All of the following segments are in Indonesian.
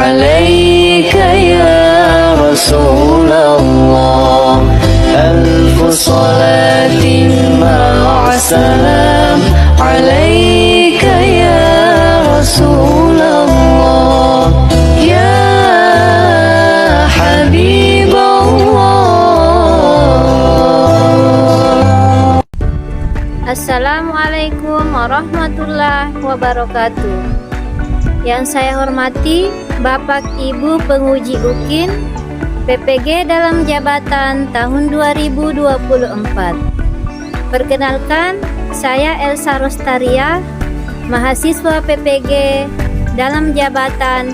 عليك يا رسول الله ألف صلاة مع سلام عليك يا رسول الله يا حبيب الله. Assalamualaikum warahmatullahi wabarakatuh. Yang saya hormati Bapak Ibu Penguji UKIN PPG dalam jabatan tahun 2024. Perkenalkan, saya Elsa Rostaria, mahasiswa PPG dalam jabatan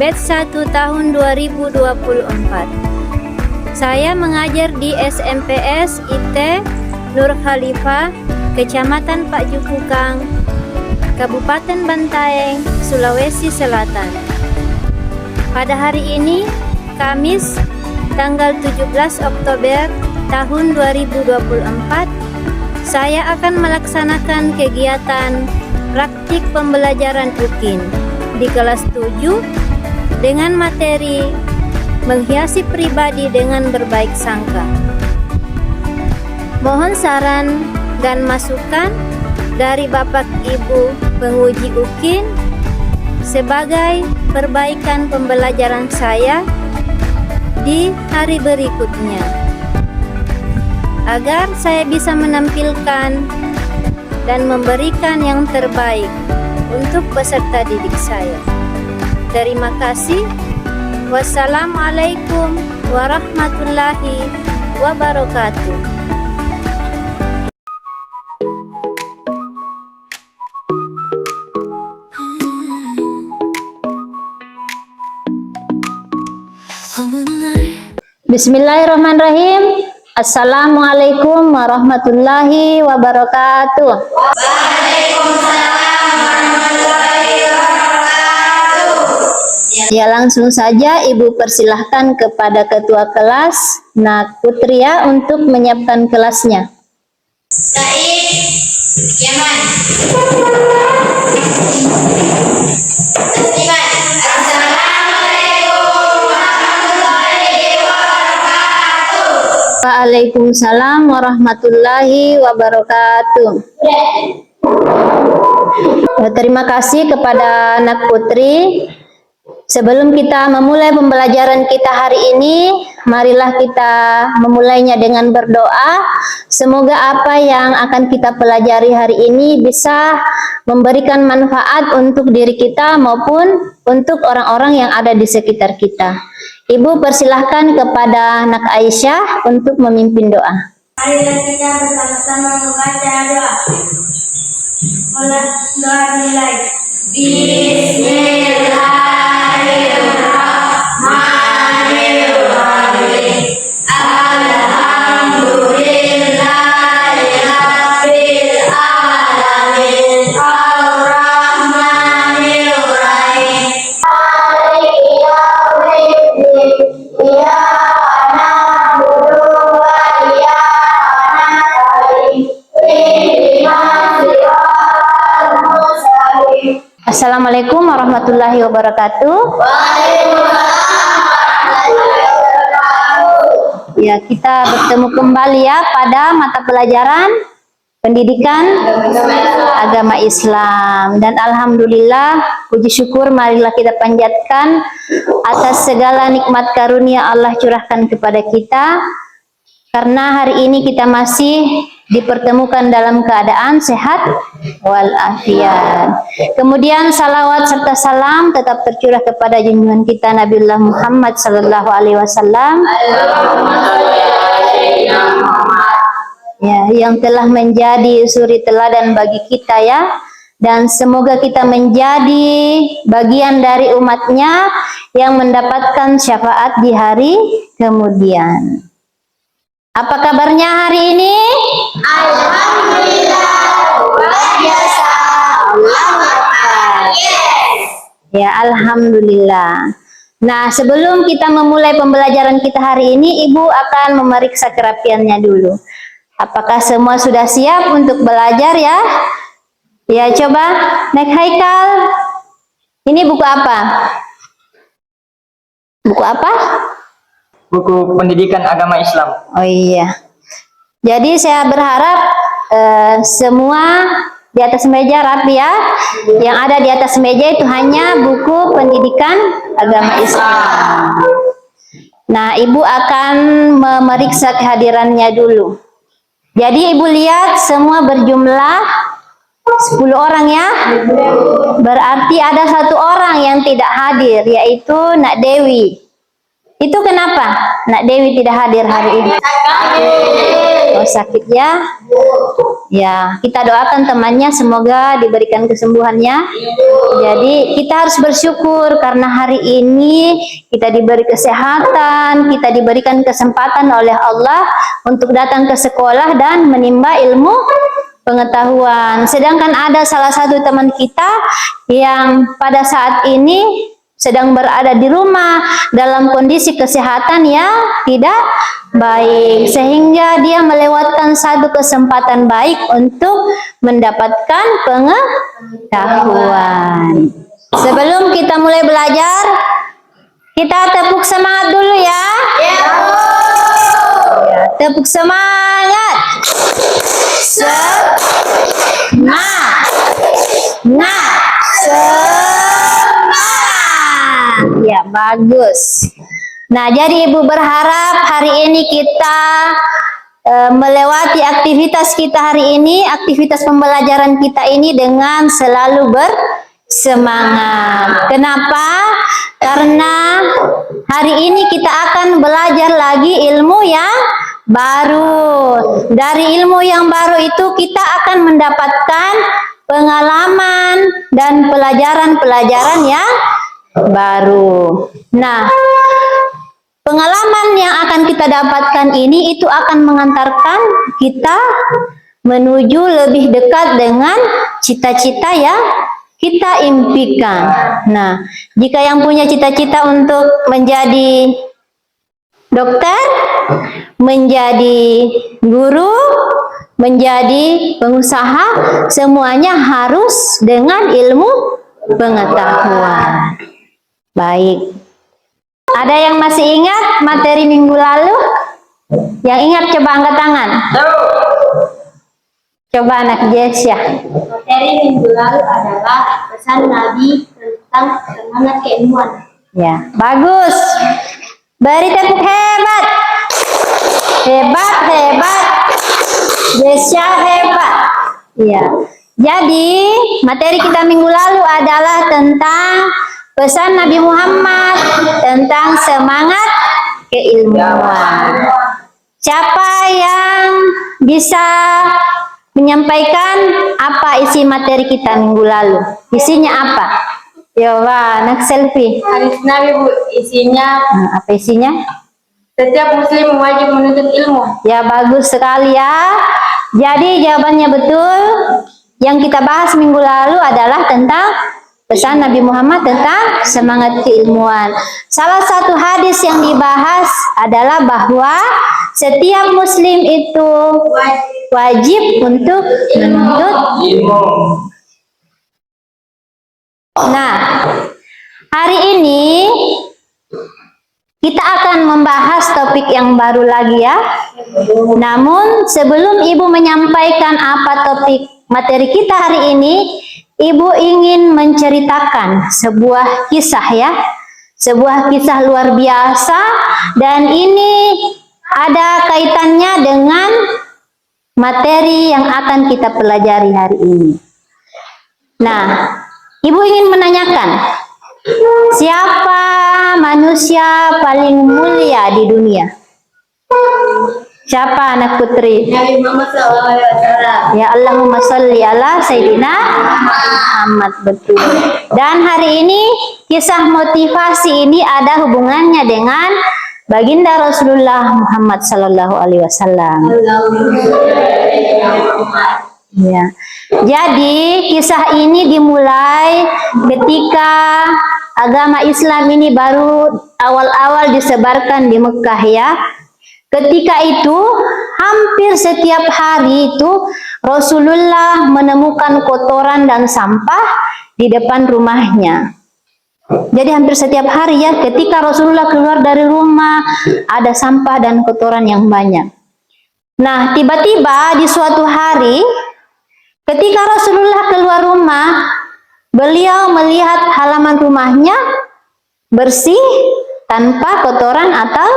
batch 1 tahun 2024. Saya mengajar di SMPS IT Nur Khalifah, Kecamatan Pak Jukukang, Kabupaten Bantaeng, Sulawesi Selatan. Pada hari ini, Kamis, tanggal 17 Oktober tahun 2024, saya akan melaksanakan kegiatan praktik pembelajaran UKIN di kelas 7 dengan materi menghiasi pribadi dengan berbaik sangka. Mohon saran dan masukan dari Bapak Ibu Penguji UKIN sebagai perbaikan pembelajaran saya di hari berikutnya, agar saya bisa menampilkan dan memberikan yang terbaik untuk peserta didik saya. Terima kasih. Wassalamualaikum warahmatullahi wabarakatuh. Bismillahirrahmanirrahim. Assalamualaikum warahmatullahi wabarakatuh. Waalaikumsalam warahmatullahi wabarakatuh. Ya, langsung saja Ibu persilahkan kepada Ketua Kelas Nak Putri ya untuk menyiapkan kelasnya. Said Yaman. Iman. Assalamualaikum warahmatullahi wabarakatuh. Waalaikumsalam warahmatullahi wabarakatuh. Terima kasih kepada Nak Putri. Sebelum kita memulai pembelajaran kita hari ini, marilah kita memulainya dengan berdoa. Semoga apa yang akan kita pelajari hari ini bisa memberikan manfaat untuk diri kita maupun untuk orang-orang yang ada di sekitar kita. Ibu persilahkan kepada Nak Aisyah untuk memimpin doa. Marilah kita bersama-sama membaca doa. Mulai doa nilai. Bismillahirrahmanirrahim. Alhamdulillahirabbil alamin. Ar-Rahmanirrahim. Maliki yaumiddin. Iyyaka na'budu wa iyyaka nasta'in. Ihdinas siratal mustaqim. Assalamualaikum warahmatullahi wabarakatuh. Ya, kita bertemu kembali ya pada mata pelajaran pendidikan agama Islam, dan alhamdulillah puji syukur marilah kita panjatkan atas segala nikmat karunia Allah curahkan kepada kita, karena hari ini kita masih dipertemukan dalam keadaan sehat walafiat. Kemudian salawat serta salam tetap tercurah kepada junjungan kita Nabiullah Muhammad sallallahu alaihi wasallam, ya, yang telah menjadi suri teladan bagi kita ya, dan semoga kita menjadi bagian dari umatnya yang mendapatkan syafaat di hari kemudian. Apa kabarnya hari ini? Alhamdulillah, luar biasa. Allahu Akbar. Ya, alhamdulillah. Nah, sebelum kita memulai pembelajaran kita hari ini, Ibu akan memeriksa kerapiannya dulu. Apakah semua sudah siap untuk belajar ya? Ya, coba Nek Haikal. Ini buku apa? Buku apa? Buku pendidikan agama Islam. Oh iya. Jadi saya berharap semua di atas meja rapi ya. Yang ada di atas meja itu hanya buku pendidikan agama Islam. Nah, Ibu akan memeriksa kehadirannya dulu. Jadi Ibu lihat semua berjumlah 10 orang ya. Berarti ada 1 orang yang tidak hadir, yaitu Nak Dewi. Itu kenapa Nak Dewi tidak hadir hari ini? Oh, sakit ya? Ya, kita doakan temannya semoga diberikan kesembuhannya. Jadi kita harus bersyukur karena hari ini kita diberi kesehatan, kita diberikan kesempatan oleh Allah untuk datang ke sekolah dan menimba ilmu pengetahuan. Sedangkan ada salah satu teman kita yang pada saat ini sedang berada di rumah dalam kondisi kesehatan yang tidak baik, sehingga dia melewatkan satu kesempatan baik untuk mendapatkan pengetahuan. Sebelum kita mulai belajar, kita tepuk semangat dulu ya. Ya, tepuk semangat. Ya, bagus. Nah, jadi Ibu berharap hari ini kita melewati aktivitas kita hari ini, aktivitas pembelajaran kita ini dengan selalu bersemangat. Kenapa? Karena hari ini kita akan belajar lagi ilmu yang baru. Dari ilmu yang baru itu kita akan mendapatkan pengalaman dan pelajaran-pelajaran yang baru. Nah, pengalaman yang akan kita dapatkan ini itu akan mengantarkan kita menuju lebih dekat dengan cita-cita yang kita impikan. Nah, jika yang punya cita-cita untuk menjadi dokter, menjadi guru, menjadi pengusaha, semuanya harus dengan ilmu pengetahuan. Baik. Ada yang masih ingat materi minggu lalu? Yang ingat coba angkat tangan. Coba anak Jesya. Materi minggu lalu adalah pesan Nabi tentang semangat keilmuan. Ya, bagus. Beri tepuk hebat. Hebat, hebat. Jesya hebat. Iya. Jadi, materi kita minggu lalu adalah tentang pesan Nabi Muhammad tentang semangat keilmuan. Siapa yang bisa menyampaikan apa isi materi kita minggu lalu? Isinya apa? Coba, anak selfie. Hadis Nabi, Bu, isinya Apa isinya? setiap muslim wajib menuntut ilmu. Ya, bagus sekali ya. Jadi jawabannya betul. Yang kita bahas minggu lalu adalah tentang pesan Nabi Muhammad tentang semangat keilmuan. Salah satu hadis yang dibahas adalah bahwa setiap muslim itu wajib untuk menuntut ilmu. Nah, hari ini kita akan membahas topik yang baru lagi ya. Namun sebelum Ibu menyampaikan apa topik materi kita hari ini, Ibu ingin menceritakan sebuah kisah ya. Sebuah kisah luar biasa, dan ini ada kaitannya dengan materi yang akan kita pelajari hari ini. Nah, Ibu ingin menanyakan, siapa manusia paling mulia di dunia? Siapa anak putri? Nabi Muhammad SAW. Ya, Allahumma sholli ala Sayyidina Muhammad. Betul. Dan hari ini kisah motivasi ini ada hubungannya dengan baginda Rasulullah Muhammad Sallallahu Alaihi Wasallam. Ya. Jadi kisah ini dimulai ketika agama Islam ini baru awal-awal disebarkan di Mekah ya. Ketika itu hampir setiap hari itu Rasulullah menemukan kotoran dan sampah di depan rumahnya. Jadi hampir setiap hari ya, ketika Rasulullah keluar dari rumah, ada sampah dan kotoran yang banyak. Nah, tiba-tiba di suatu hari, ketika Rasulullah keluar rumah, beliau melihat halaman rumahnya bersih, tanpa kotoran atau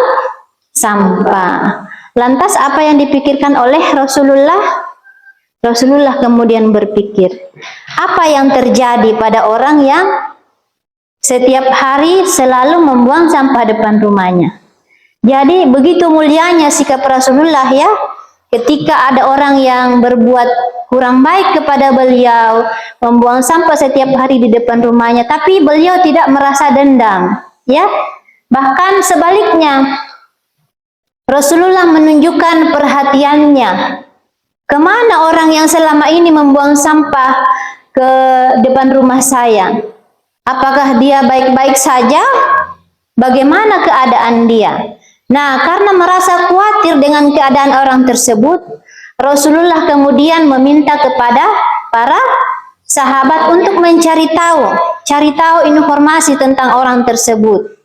sampah. Lantas apa yang dipikirkan oleh Rasulullah? Rasulullah kemudian berpikir, apa yang terjadi pada orang yang setiap hari selalu membuang sampah depan rumahnya? Jadi begitu mulianya sikap Rasulullah ya, ketika ada orang yang berbuat kurang baik kepada beliau, membuang sampah setiap hari di depan rumahnya, tapi beliau tidak merasa dendam, ya. Bahkan sebaliknya, Rasulullah menunjukkan perhatiannya. Kemana orang yang selama ini membuang sampah ke depan rumah saya? Apakah dia baik-baik saja? Bagaimana keadaan dia? Nah, karena merasa khawatir dengan keadaan orang tersebut, Rasulullah kemudian meminta kepada para sahabat untuk mencari tahu informasi tentang orang tersebut.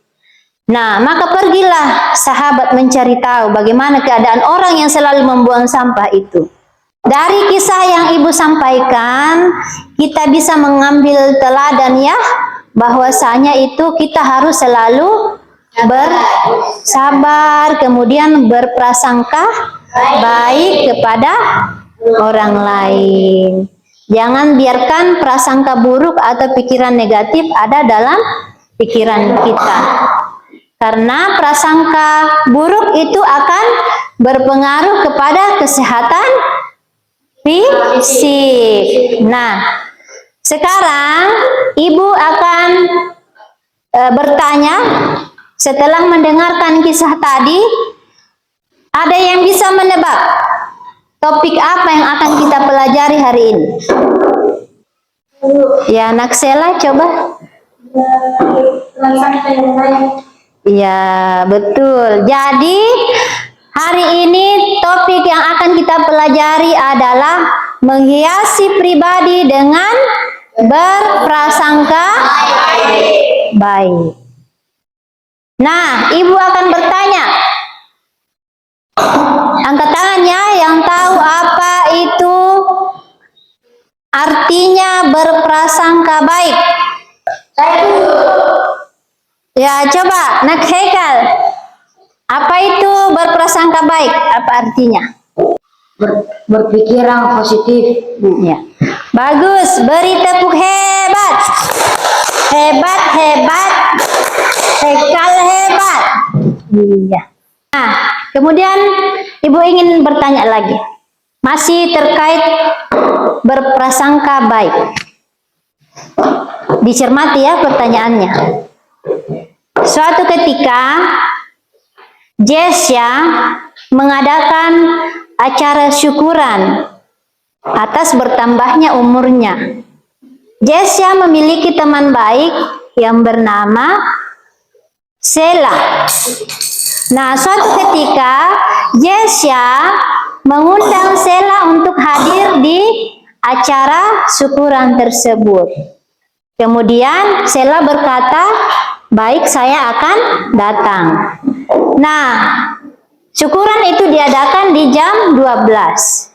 Nah, maka pergilah sahabat mencari tahu bagaimana keadaan orang yang selalu membuang sampah itu. Dari kisah yang Ibu sampaikan, kita bisa mengambil teladan ya, bahwasanya itu kita harus selalu bersabar, kemudian berprasangka baik kepada orang lain. Jangan biarkan prasangka buruk atau pikiran negatif ada dalam pikiran kita. Karena prasangka buruk itu akan berpengaruh kepada kesehatan fisik. Nah, sekarang Ibu akan bertanya setelah mendengarkan kisah tadi, ada yang bisa menebak topik apa yang akan kita pelajari hari ini? Ya, Naksela coba. Ya, betul. Jadi hari ini topik yang akan kita pelajari adalah menghiasi pribadi dengan berprasangka baik. Nah, Ibu akan bertanya. Angkat tangannya yang tahu apa itu artinya berprasangka baik. Ya, coba Nak Haikal. Apa itu berprasangka baik? Apa artinya? Berpikiran positif. Ya. Bagus, beri tepuk hebat. Hebat, hebat. Haikal hebat. Iya. Nah, kemudian Ibu ingin bertanya lagi. Masih terkait berprasangka baik. Dicermati ya pertanyaannya. Suatu ketika Jesya mengadakan acara syukuran atas bertambahnya umurnya. Jesya memiliki teman baik yang bernama Sela. Nah, suatu ketika Jesya mengundang Sela untuk hadir di acara syukuran tersebut. Kemudian Sela berkata, baik, saya akan datang. Nah, syukuran itu diadakan di jam 12.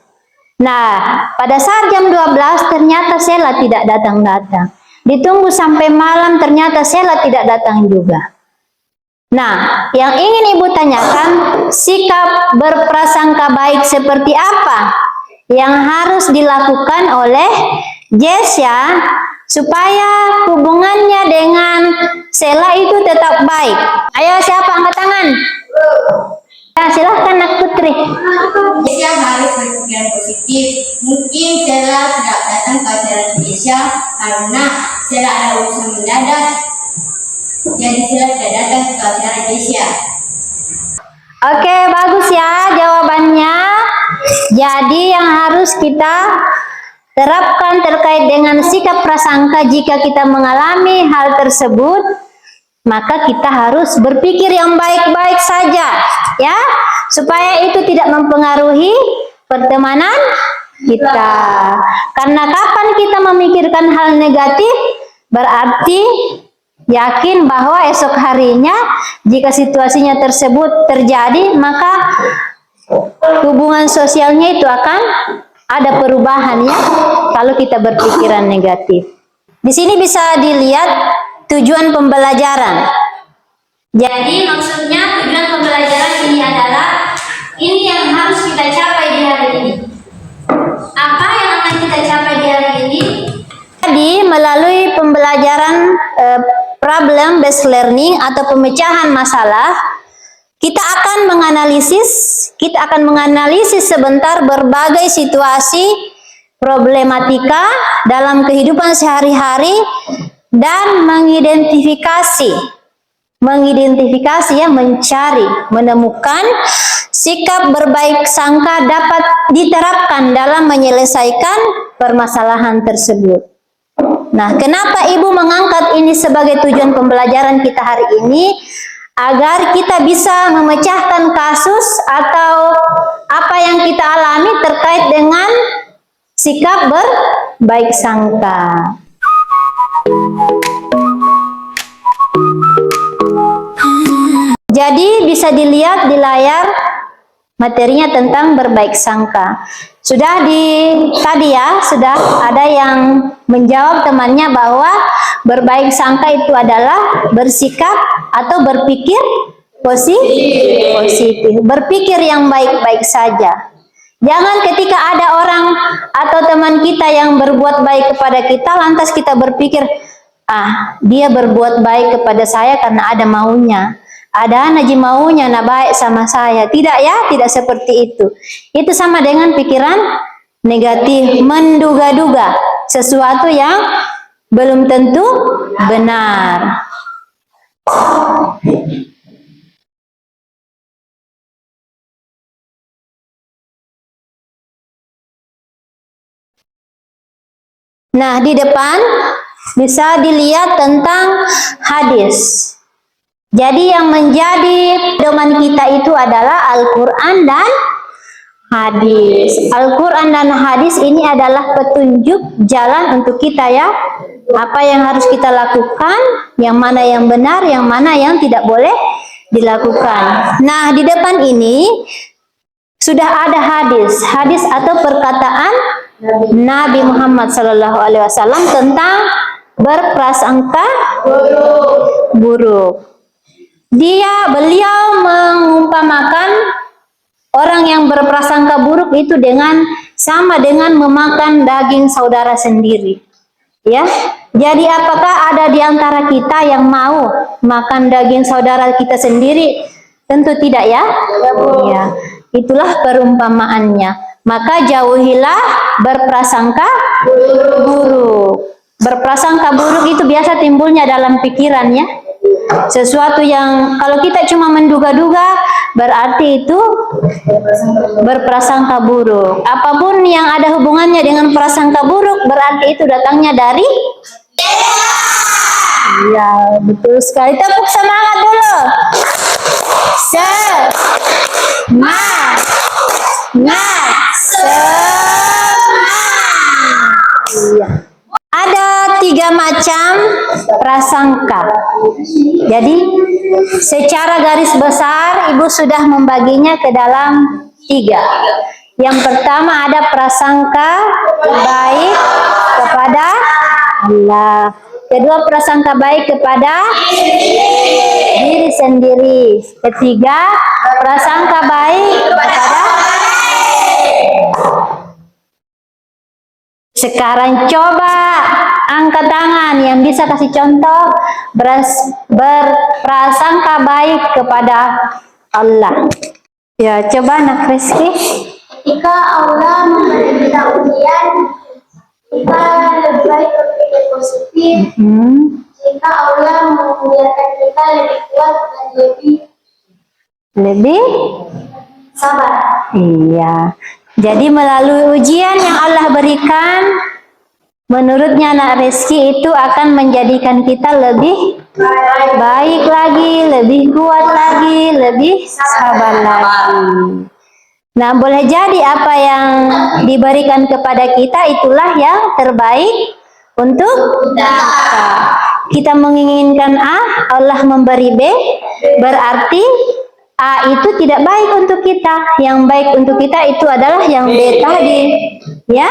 Nah, pada saat jam 12 ternyata Sela tidak datang-datang. Ditunggu sampai malam ternyata Sela tidak datang juga. Nah, yang ingin Ibu tanyakan, sikap berprasangka baik seperti apa yang harus dilakukan oleh Jesya supaya hubungannya dengan Sela itu tetap baik? Ayo, siapa angkat tangan? Nah, silahkan Nak Putri. Jesya harus berpikiran positif. Mungkin Sela tidak datang ke acara Jesya karena Sela ada urusan mendadak. Jadi Sela tidak datang ke acara Jesya. Oke, bagus ya jawabannya. Jadi yang harus kita terapkan terkait dengan sikap prasangka jika kita mengalami hal tersebut, maka kita harus berpikir yang baik-baik saja, ya, supaya itu tidak mempengaruhi pertemanan kita. Karena kapan kita memikirkan hal negatif, berarti yakin bahwa esok harinya jika situasinya tersebut terjadi, maka hubungan sosialnya itu akan ada perubahan ya, kalau kita berpikiran negatif. Di sini bisa dilihat tujuan pembelajaran. Jadi maksudnya tujuan pembelajaran ini adalah ini yang harus kita capai di hari ini. Apa yang akan kita capai di hari ini? Jadi melalui pembelajaran problem based learning atau pemecahan masalah, kita akan menganalisis sebentar berbagai situasi problematika dalam kehidupan sehari-hari dan mengidentifikasi ya, mencari, menemukan sikap berbaik sangka dapat diterapkan dalam menyelesaikan permasalahan tersebut. Nah, kenapa Ibu mengangkat ini sebagai tujuan pembelajaran kita hari ini? Agar kita bisa memecahkan kasus atau apa yang kita alami terkait dengan sikap berbaik sangka. Jadi bisa dilihat di layar materinya tentang berbaik sangka. Sudah tadi ya, sudah ada yang menjawab temannya bahwa berbaik sangka itu adalah bersikap atau berpikir positif. Berpikir yang baik-baik saja. Jangan ketika ada orang atau teman kita yang berbuat baik kepada kita, lantas kita berpikir, dia berbuat baik kepada saya karena ada maunya. Ada naji maunya, nah baik sama saya. Tidak ya, tidak seperti itu. Itu sama dengan pikiran negatif, menduga-duga sesuatu yang belum tentu benar. Nah, di depan bisa dilihat tentang hadis. Jadi yang menjadi pedoman kita itu adalah Al-Quran dan hadis. Al-Quran dan hadis ini adalah petunjuk jalan untuk kita ya. Apa yang harus kita lakukan, yang mana yang benar, yang mana yang tidak boleh dilakukan. Nah, di depan ini sudah ada hadis atau perkataan Nabi Muhammad SAW tentang berprasangka buruk. Beliau mengumpamakan orang yang berprasangka buruk itu sama dengan memakan daging saudara sendiri. Ya. Jadi apakah ada di antara kita yang mau makan daging saudara kita sendiri? Tentu tidak ya. Ya. Itulah perumpamaannya. Maka jauhilah berprasangka buruk. Berprasangka buruk itu biasa timbulnya dalam pikiran ya. Sesuatu yang kalau kita cuma menduga-duga berarti itu berprasangka buruk. Apapun yang ada hubungannya dengan prasangka buruk berarti itu datangnya dari ya, betul sekali. Tepuk semangat dulu. Iya. Ada 3 macam prasangka. Jadi secara garis besar Ibu sudah membaginya ke dalam 3. Yang pertama ada prasangka baik kepada Allah. Kedua, prasangka baik kepada diri sendiri. Ketiga, prasangka baik kepada. Sekarang coba angkat tangan yang bisa kasih contoh berprasangka baik kepada Allah. Ya, coba Nak Rizky. Ketika Allah memberi kita ujian, kita lebih baik berpikir positif. Jika Allah membiarkan kita lebih kuat dan lebih sabar. Iya. Jadi melalui ujian yang Allah berikan, menurutnya Nak Rizky itu akan menjadikan kita lebih baik lagi, lebih kuat lagi, lebih sabar lagi. Nah, boleh jadi apa yang diberikan kepada kita itulah yang terbaik untuk kita. kita menginginkan A, Allah memberi B, berarti A itu tidak baik untuk kita. Yang baik untuk kita itu adalah yang B tadi. Ya.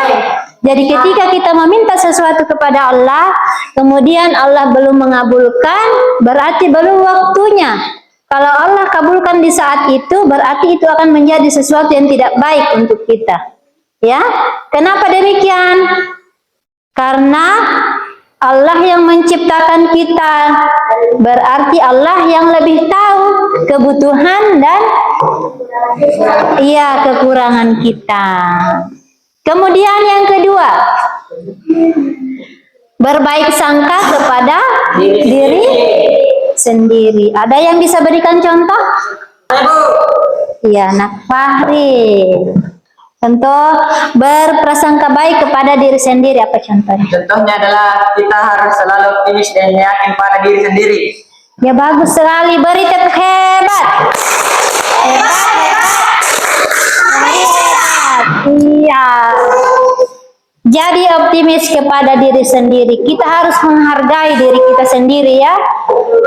Jadi ketika kita meminta sesuatu kepada Allah, kemudian Allah belum mengabulkan, berarti belum waktunya. Kalau Allah kabulkan di saat itu, berarti itu akan menjadi sesuatu yang tidak baik untuk kita. Ya. Kenapa demikian? Karena Allah yang menciptakan kita, berarti Allah yang lebih tahu kebutuhan dan kekurangan kita. Kemudian yang kedua, berbaik sangka kepada diri sendiri. Ada yang bisa berikan contoh? Iya, Nak Fahri. Contoh berprasangka baik kepada diri sendiri, apa contohnya? Contohnya adalah kita harus selalu optimis dan yakin pada diri sendiri. Ya, bagus sekali, beri tepuk hebat. Hebat. Iya. Jadi optimis kepada diri sendiri. Kita harus menghargai diri kita sendiri ya.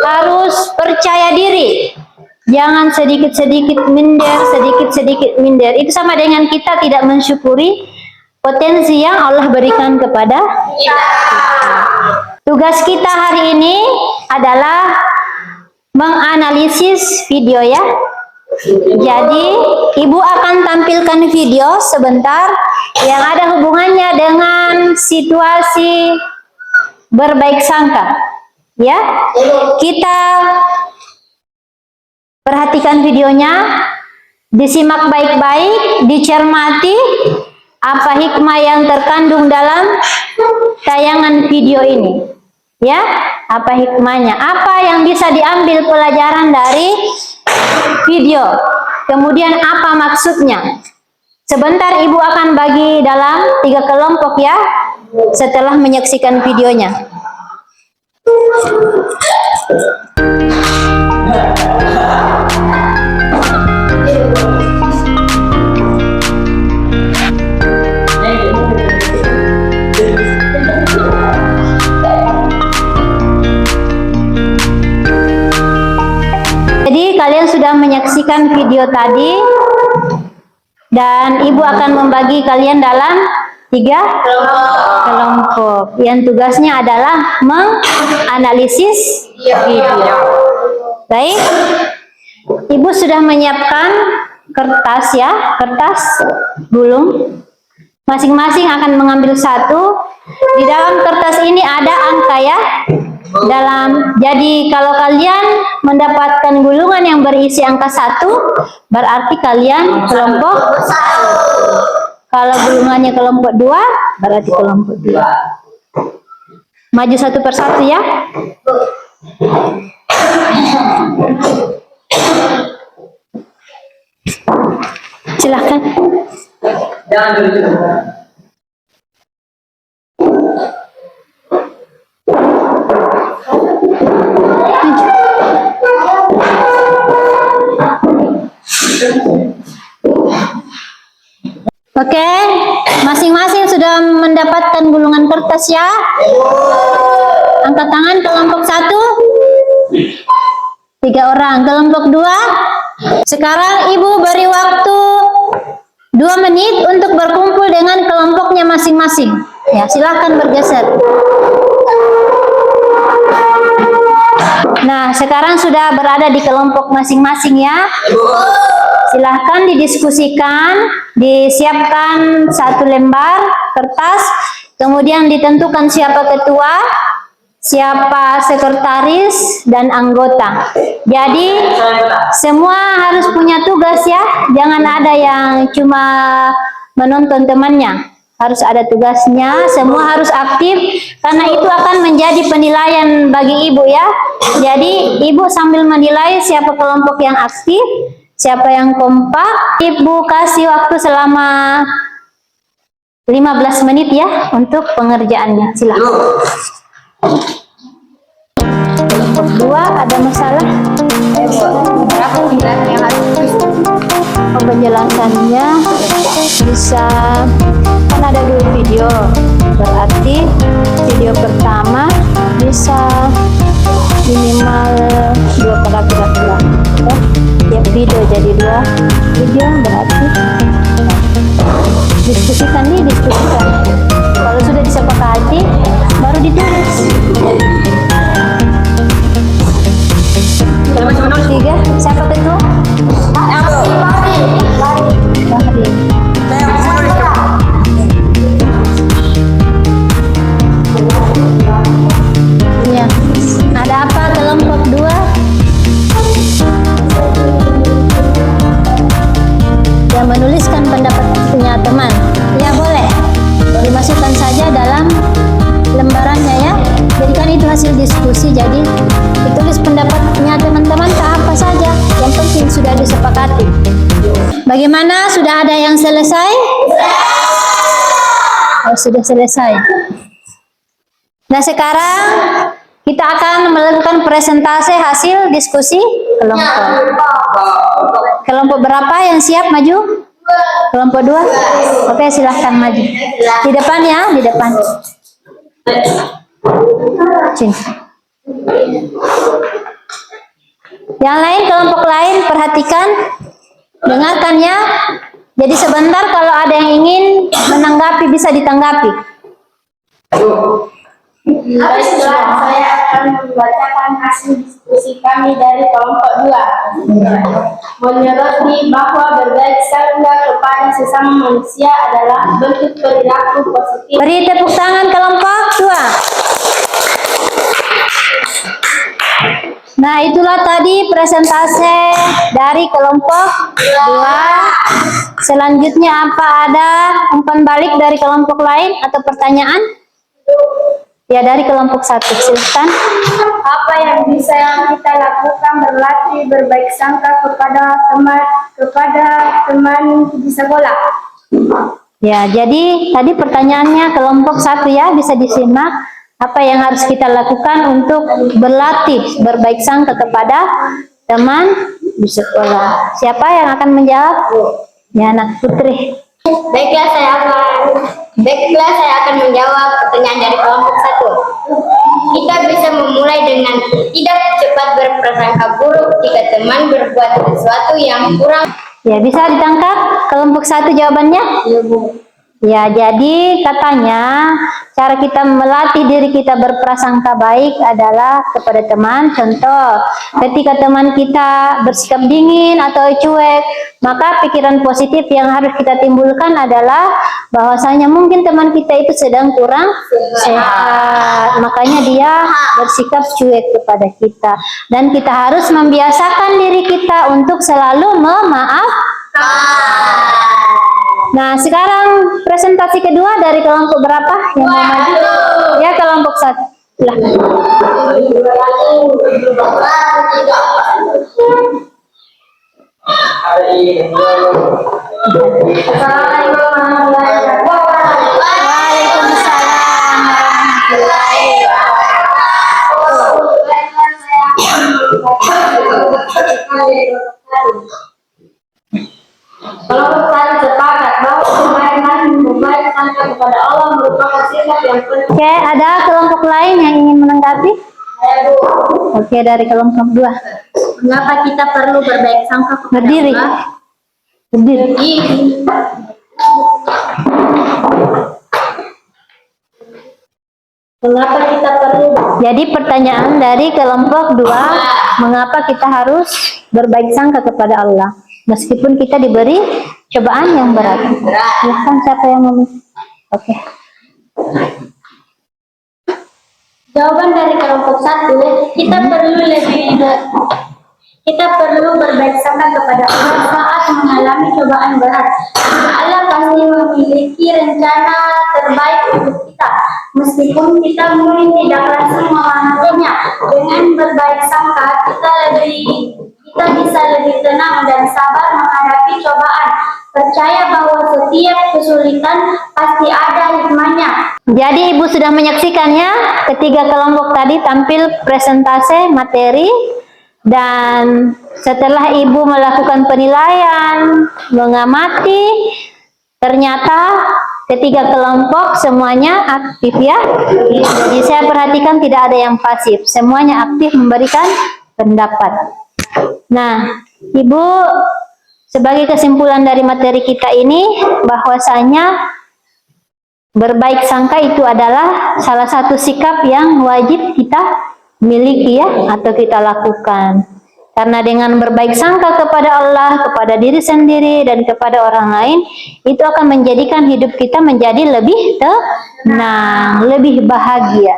Harus percaya diri. Jangan sedikit-sedikit minder, sedikit-sedikit minder. Itu sama dengan kita tidak mensyukuri potensi yang Allah berikan kepada kita. Tugas kita hari ini adalah menganalisis video ya. Jadi, Ibu akan tampilkan video sebentar yang ada hubungannya dengan situasi berbaik sangka. Ya, kita perhatikan videonya, disimak baik-baik, dicermati apa hikmah yang terkandung dalam tayangan video ini. Ya, apa hikmahnya? Apa yang bisa diambil pelajaran dari video? Kemudian apa maksudnya? Sebentar Ibu akan bagi dalam 3 kelompok ya, setelah menyaksikan videonya. Jadi kalian sudah menyaksikan video tadi dan Ibu akan membagi kalian dalam 3 kelompok yang tugasnya adalah menganalisis video. Baik, Ibu sudah menyiapkan kertas ya, kertas gulung. Masing-masing akan mengambil satu. Di dalam kertas ini ada angka ya. Jadi kalau kalian mendapatkan gulungan yang berisi angka 1, berarti kalian kelompok 1. Kalau gulungannya kelompok 2, berarti kelompok 2. Maju satu persatu ya. Silahkan. Jangan dulu. Oke, masing-masing sudah mendapatkan gulungan kertas ya. Angkat tangan kelompok 1. 3 orang. Kelompok 2. Sekarang Ibu beri waktu 2 menit untuk berkumpul dengan kelompoknya masing-masing. Ya, silakan bergeser. Nah, sekarang sudah berada di kelompok masing-masing ya. Silahkan didiskusikan, disiapkan 1 lembar kertas, kemudian ditentukan siapa ketua, siapa sekretaris, dan anggota. Jadi, semua harus punya tugas ya, jangan ada yang cuma menonton temannya. Harus ada tugasnya, semua harus aktif, karena itu akan menjadi penilaian bagi Ibu ya. Jadi, Ibu sambil menilai siapa kelompok yang aktif, siapa yang kompak. Ibu kasih waktu selama 15 menit ya untuk pengerjaannya. Silakan. Kelompok 2 ada masalah? Penjelasannya bisa, kan ada 2 video, berarti video pertama bisa minimal 2 paragraf lah. Ya, tiap video jadi 2 video, berarti diskusikan. Kalau sudah disepakati baru ditulis. 3, siapa ketua? Bahri. Ya. Ada apa kelompok 2? Yang menuliskan pendapat punya teman. Ya boleh. Dimasukkan saja dalam lembarannya ya. Jadi kan itu hasil diskusi, jadi ditulis pendapatnya teman-teman ke apa saja. Yang penting sudah disepakati. Bagaimana? Sudah ada yang selesai? Oh, sudah selesai. Nah, sekarang kita akan melakukan presentasi hasil diskusi kelompok. Kelompok berapa yang siap maju? Kelompok 2? Oke, silahkan maju. Di depan ya, di depan. Sini. Yang lain, kelompok lain, perhatikan, dengarkan ya. Jadi sebentar, kalau ada yang ingin menanggapi bisa ditanggapi. Baiklah, saya akan membacakan hasil diskusi kami dari kelompok 2. Menyoroti bahwa berbaik sangka kepada sesama manusia adalah bentuk perilaku positif. Beri tepuk tangan kelompok 2. Nah, itulah tadi presentasi dari kelompok 2. Selanjutnya apa, ada umpan balik dari kelompok lain atau pertanyaan? Ya, dari kelompok 1, silakan. Apa yang bisa kita lakukan berlatih berbaik sangka kepada teman di sekolah? Ya, jadi tadi pertanyaannya kelompok 1 ya, bisa disimak. Apa yang harus kita lakukan untuk berlatih berbaik sangka kepada teman di sekolah? Siapa yang akan menjawab? Ya, anak Putri. Baiklah, saya akan menjawab pertanyaan dari kelompok 1. Kita bisa memulai dengan tidak cepat berprasangka buruk jika teman berbuat sesuatu yang kurang. Ya, bisa ditangkap kelompok 1 jawabannya? Ya, Bu. Ya, jadi katanya cara kita melatih diri kita berprasangka baik adalah kepada teman. Contoh, ketika teman kita bersikap dingin atau cuek, maka pikiran positif yang harus kita timbulkan adalah bahwasanya mungkin teman kita itu sedang kurang sehat. Makanya dia bersikap cuek kepada kita. Dan kita harus membiasakan diri kita untuk selalu memaafkan. Nah, sekarang presentasi kedua dari kelompok berapa yang mau maju? Ya, kelompok 1. Silahkan. Kelompok 1 sepakat bahwa kebaikan berbaik sangka kepada Allah merupakan sifat yang penting. Oke, ada kelompok lain yang ingin menanggapi? Oke, dari kelompok 2. Mengapa kita perlu berbaik sangka kepada Berdiri. Allah? Berdiri. Mengapa kita perlu? Jadi pertanyaan dari kelompok 2, mengapa kita harus berbaik sangka kepada Allah meskipun kita diberi cobaan yang berat? Silahkan, siapa yang mau? Oke. Jawaban dari kelompok 1, kita perlu berbaik sangka kepada Allah saat mengalami cobaan berat. Allah pasti memiliki rencana terbaik untuk kita, meskipun kita mungkin tidak langsung memahaminya. Dengan berbaik sangka, kita bisa lebih tenang dan sabar menghadapi cobaan. Percaya bahwa setiap kesulitan pasti ada hikmahnya. Jadi Ibu sudah menyaksikannya, ketiga kelompok tadi tampil presentase materi, dan setelah Ibu melakukan penilaian, mengamati, ternyata ketiga kelompok semuanya aktif ya. Jadi saya perhatikan tidak ada yang pasif, semuanya aktif memberikan pendapat. Nah, Ibu, sebagai kesimpulan dari materi kita ini, bahwasanya berbaik sangka itu adalah salah satu sikap yang wajib kita miliki ya, atau kita lakukan. Karena dengan berbaik sangka kepada Allah, kepada diri sendiri, dan kepada orang lain, itu akan menjadikan hidup kita menjadi lebih tenang, lebih bahagia.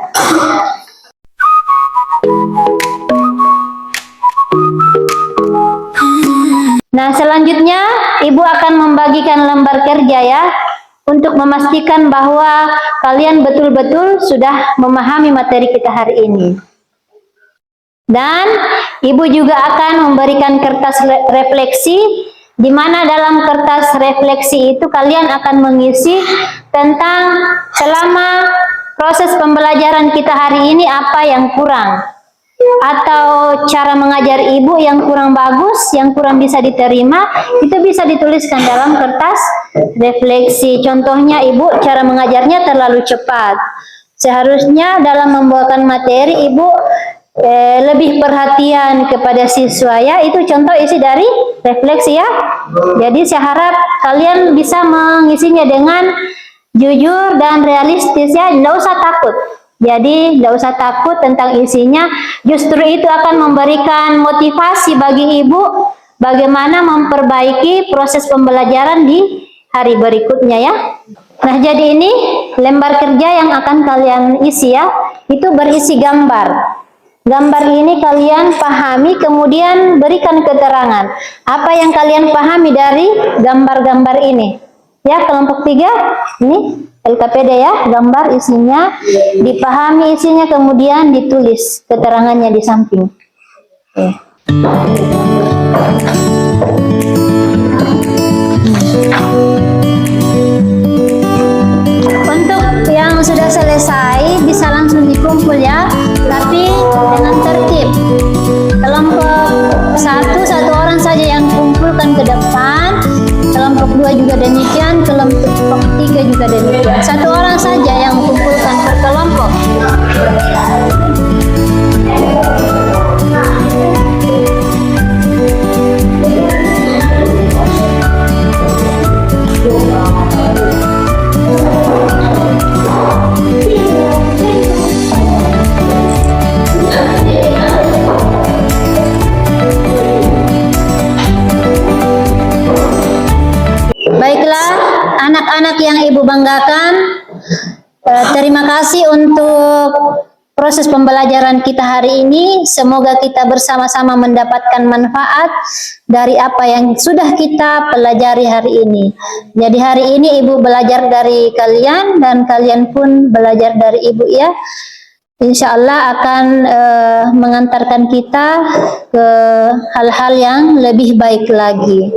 Nah, selanjutnya Ibu akan membagikan lembar kerja ya, untuk memastikan bahwa kalian betul-betul sudah memahami materi kita hari ini. Dan Ibu juga akan memberikan kertas refleksi, di mana dalam kertas refleksi itu kalian akan mengisi tentang selama proses pembelajaran kita hari ini apa yang kurang, atau cara mengajar Ibu yang kurang bagus, yang kurang bisa diterima, itu bisa dituliskan dalam kertas refleksi. Contohnya, Ibu cara mengajarnya terlalu cepat. Seharusnya dalam membawakan materi Ibu lebih perhatian kepada siswa ya. Itu contoh isi dari refleksi ya. Jadi saya harap kalian bisa mengisinya dengan jujur dan realistis ya, tidak usah takut. Jadi tidak usah takut tentang isinya, justru itu akan memberikan motivasi bagi Ibu bagaimana memperbaiki proses pembelajaran di hari berikutnya ya. Nah, jadi ini lembar kerja yang akan kalian isi ya, itu berisi gambar. Gambar ini kalian pahami, kemudian berikan keterangan apa yang kalian pahami dari gambar-gambar ini. Ya, kelompok 3 ini LKPD ya, gambar isinya, dipahami isinya, kemudian ditulis keterangannya di samping. Untuk yang sudah selesai bisa langsung dikumpul ya, tapi dengan tertib. Kelompok 1 satu orang saja yang kumpulkan ke depan, kelompok 2 juga demikian, kelompok 3 juga demikian. Satu orang saja yang kumpulkan per kelompok. Baiklah, anak-anak yang Ibu banggakan, terima kasih untuk proses pembelajaran kita hari ini. Semoga kita bersama-sama mendapatkan manfaat dari apa yang sudah kita pelajari hari ini. Jadi hari ini Ibu belajar dari kalian, dan kalian pun belajar dari Ibu ya. Insya Allah akan mengantarkan kita ke hal-hal yang lebih baik lagi.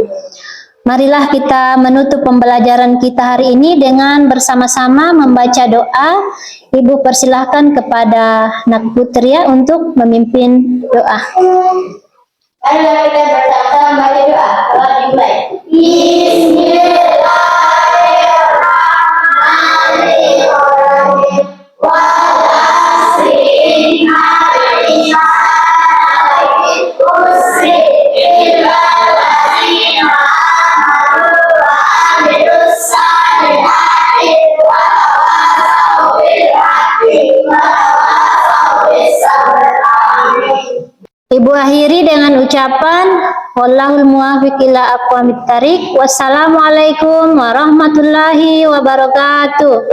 Marilah kita menutup pembelajaran kita hari ini dengan bersama-sama membaca doa. Ibu persilahkan kepada Nak Putri ya untuk memimpin doa. Ayo kita bersama-sama baca doa. Telah dimulai. Bismillahirrahmanirrahim. Ibu akhiri dengan ucapan wallahul muwaffiq ila aqwamit thariq. Wassalamualaikum warahmatullahi wabarakatuh.